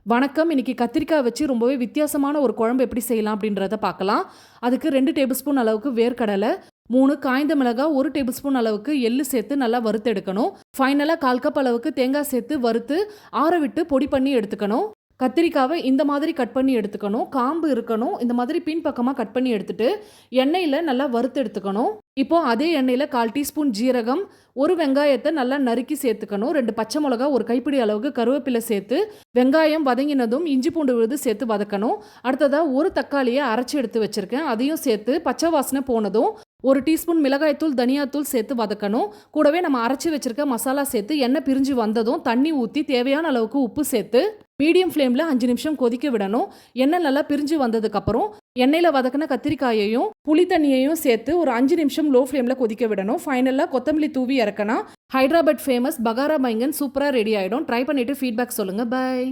வணக்கம். இன்னைக்கு கத்திரிக்காய் வச்சு ரொம்பவே வித்தியாசமான ஒரு குழம்பு எப்படி செய்யலாம் அப்படின்றத பார்க்கலாம். அதுக்கு 2 டேபிள் ஸ்பூன் அளவுக்கு வேர்க்கடலை, 3 காய்ந்த மிளகாய், 1 டேபிள் ஸ்பூன் அளவுக்கு எள்ளு சேர்த்து நல்லா வறுத்தெடுக்கணும். ஃபைனலா 1/4 கப் அளவுக்கு தேங்காய் சேர்த்து வறுத்து ஆற விட்டு பொடி பண்ணி எடுத்துக்கணும். கத்திரிக்காவை இந்த மாதிரி கட் பண்ணி எடுத்துக்கணும். காம்பு இருக்கணும். இந்த மாதிரி பின்பக்கமாக கட் பண்ணி எடுத்துட்டு எண்ணெயில் நல்லா வறுத்து எடுத்துக்கணும். இப்போ அதே எண்ணெயில் 1/4 டீஸ்பூன் ஜீரகம், ஒரு வெங்காயத்தை நல்லா நறுக்கி சேர்த்துக்கணும். 2 பச்சை மிளகா, ஒரு கைப்பிடி அளவுக்கு கருவேப்பிலை சேர்த்து வெங்காயம் வதங்கினதும் இஞ்சி பூண்டு விழுது சேர்த்து வதக்கணும். அடுத்ததாக ஒரு தக்காளியை அரைச்சி எடுத்து வச்சிருக்கேன். அதையும் சேர்த்து பச்சை வாசனை போனதும் 1 டீஸ்பூன் மிளகாய்த்தூள், தனியாத்தூள் சேர்த்து வதக்கணும். கூடவே நம்ம அரைச்சி வச்சிருக்க மசாலா சேர்த்து எண்ணெய் பிரிஞ்சு வந்ததும் தண்ணி ஊற்றி தேவையான அளவுக்கு உப்பு சேர்த்து மீடியம் ஃப்ளேமில் 5 நிமிஷம் கொதிக்க விடணும். எண்ணெய் நல்லா பிரிஞ்சு வந்ததுக்கப்புறம் எண்ணெயில் வதக்கின கத்திரிக்காயையும் புளி தண்ணியையும் சேர்த்து ஒரு 5 நிமிஷம் லோ ஃப்ளேமில் கொதிக்க விடணும். ஃபைனலாக கொத்தமல்லி தூவி இறக்கணும். ஹைதராபாத் ஃபேமஸ் பகாரா பைங்கன் சூப்பராக ரெடி ஆகிடும். ட்ரை பண்ணிவிட்டு ஃபீட்பேக் சொல்லுங்கள். பை.